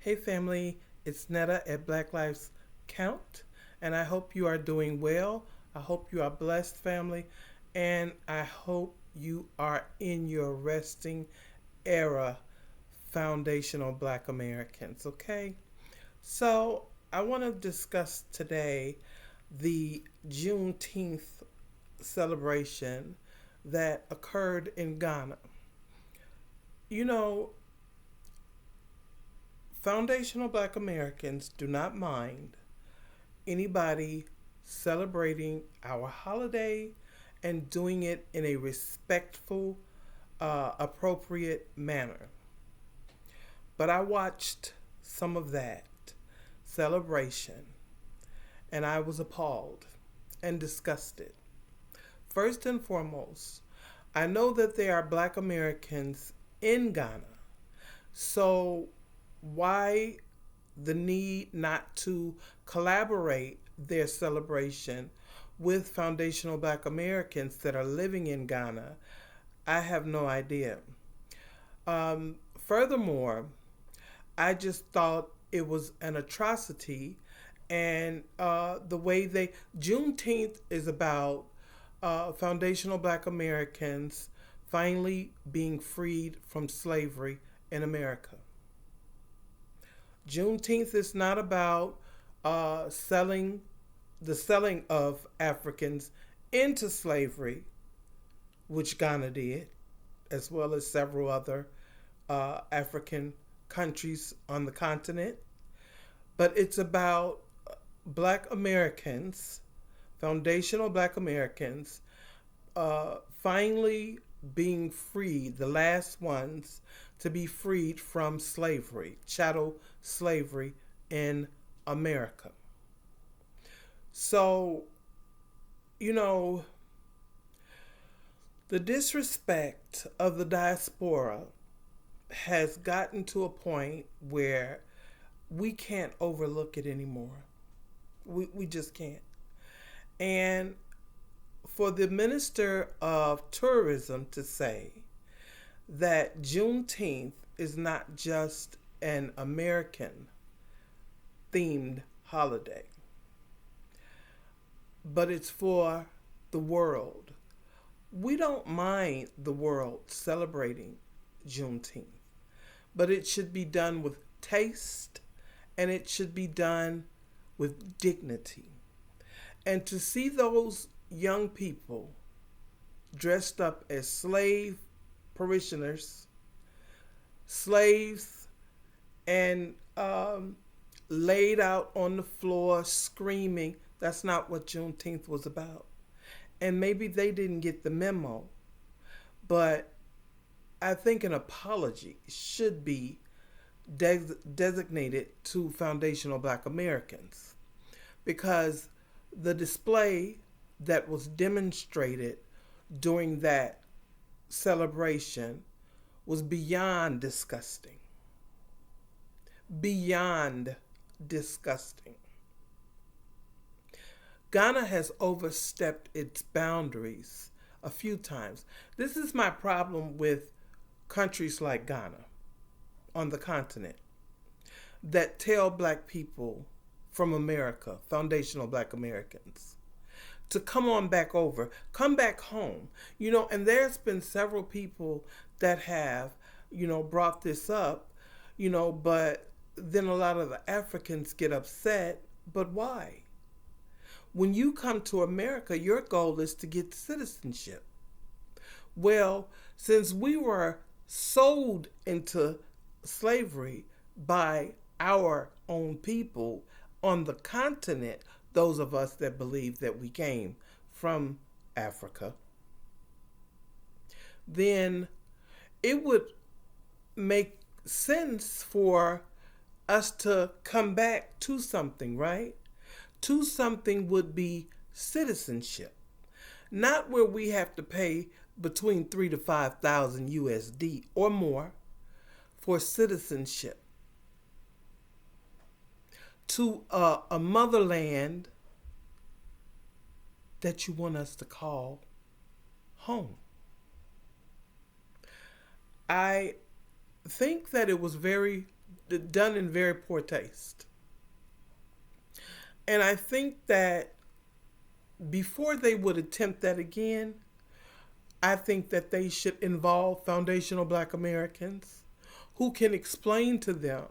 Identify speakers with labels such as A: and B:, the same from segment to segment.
A: Hey family, it's Netta at Black Lives Count, and I hope you are doing well. I hope you are blessed, family, and I hope you are in your resting era, foundational Black Americans, okay? So, I want to discuss today the Juneteenth celebration that occurred in Ghana. You know, foundational Black Americans do not mind anybody celebrating our holiday and doing it in a respectful, appropriate manner. But I watched some of that celebration and I was appalled and disgusted. First and foremost, I know that there are Black Americans in Ghana. So, why the need not to collaborate their celebration with foundational Black Americans that are living in Ghana? I have no idea. Furthermore, I just thought it was an atrocity, and the way Juneteenth is about foundational Black Americans finally being freed from slavery in America. Juneteenth is not about selling the selling of Africans into slavery, which Ghana did, as well as several other African countries on the continent. But it's about Black Americans, foundational Black Americans, finally being freed, the last ones to be freed from slavery, chattel slavery in America. So, you know, the disrespect of the diaspora has gotten to a point where we can't overlook it anymore. We just can't. And for the Minister of Tourism to say that Juneteenth is not just an American themed holiday, but it's for the world. We don't mind the world celebrating Juneteenth, but it should be done with taste and it should be done with dignity. And to see those young people dressed up as slave parishioners, slaves, and laid out on the floor screaming, that's not what Juneteenth was about. And maybe they didn't get the memo, but I think an apology should be designated to foundational Black Americans, because the display that was demonstrated during that celebration was beyond disgusting. Beyond disgusting. Ghana has overstepped its boundaries a few times. This is my problem with countries like Ghana on the continent that tell Black people from America, foundational Black Americans, to come on back over, come back home. And there's been several people that have, brought this up, but then a lot of the Africans get upset. But why? When you come to America, your goal is to get citizenship. Well, since we were sold into slavery by our own people on the continent, those of us that believe that we came from Africa, then it would make sense for us to come back to something, right? To something would be citizenship. Not where we have to pay between 3 to 5,000 USD or more for citizenship to a motherland that you want us to call home. I think that it was very done in very poor taste. And I think that before they would attempt that again, I think that they should involve foundational Black Americans who can explain to them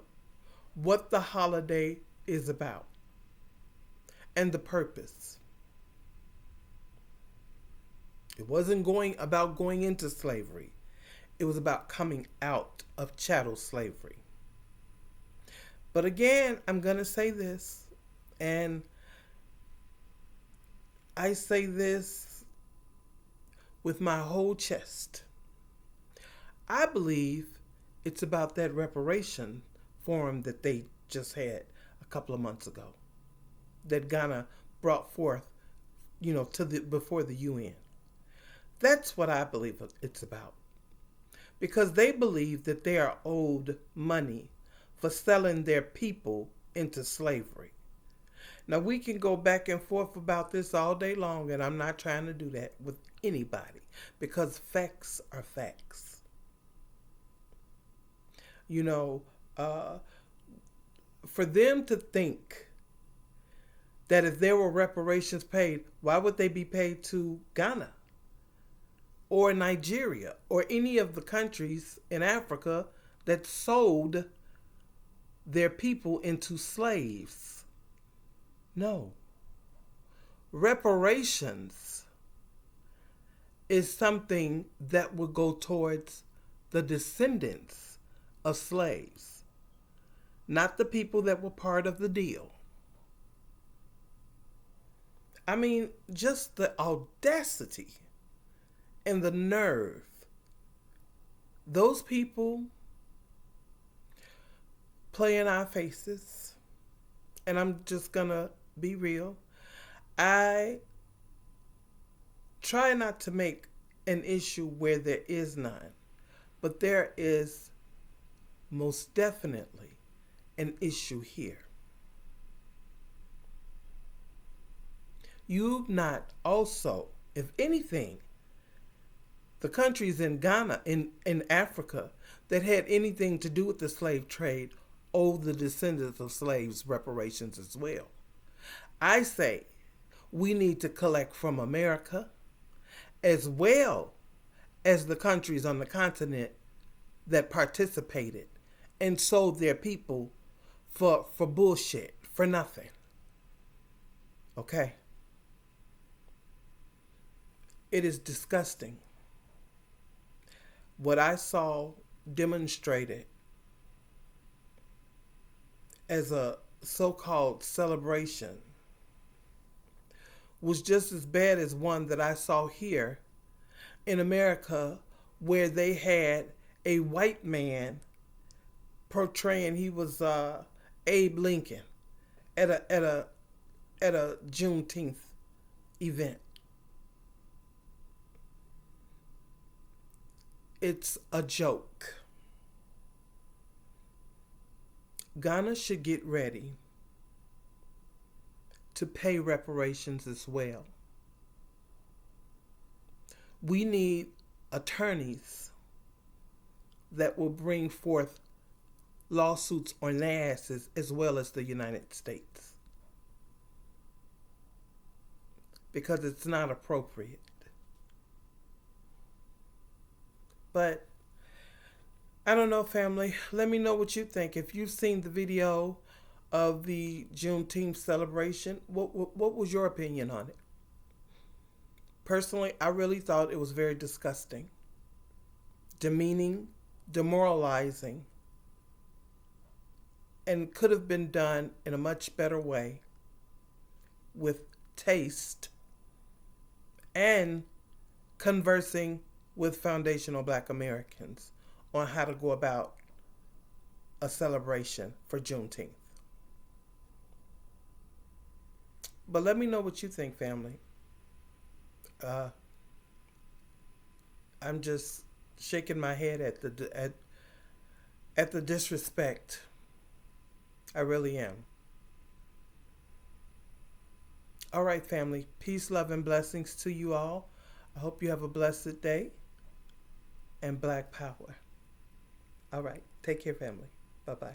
A: what the holiday is about and the purpose. It wasn't about going into slavery. It was about coming out of chattel slavery. But again, I'm going to say this, and I say this with my whole chest. I believe it's about that reparation forum that they just had a couple of months ago, that Ghana brought forth, before the UN. That's what I believe it's about. Because they believe that they are owed money for selling their people into slavery. Now, we can go back and forth about this all day long, and I'm not trying to do that with anybody, because facts are facts. For them to think that if there were reparations paid, why would they be paid to Ghana or Nigeria or any of the countries in Africa that sold their people into slaves? No. Reparations is something that would go towards the descendants of slaves, not the people that were part of the deal. I mean, just the audacity and the nerve. Those people play in our faces. And I'm just going to be real. I try not to make an issue where there is none. But there is most definitely an issue here. You've not also, if anything, the countries in Ghana, in Africa, that had anything to do with the slave trade owe the descendants of slaves reparations as well. I say we need to collect from America as well as the countries on the continent that participated and sold their people for bullshit, for nothing. Okay? It is disgusting what I saw demonstrated as a so-called celebration was just as bad as one that I saw here in America, where they had a white man portraying he was Abe Lincoln at a Juneteenth event. It's a joke. Ghana should get ready to pay reparations as well. We need attorneys that will bring forth lawsuits on their asses as well as the United States, because it's not appropriate. But I don't know, family. Let me know what you think. If you've seen the video of the Juneteenth celebration, what was your opinion on it? Personally, I really thought it was very disgusting, demeaning, demoralizing, and could have been done in a much better way with taste and conversing with foundational Black Americans on how to go about a celebration for Juneteenth. But let me know what you think, family. I'm just shaking my head at the disrespect. I really am. All right, family. Peace, love, and blessings to you all. I hope you have a blessed day. And Black Power. All right. Take care, family. Bye-bye.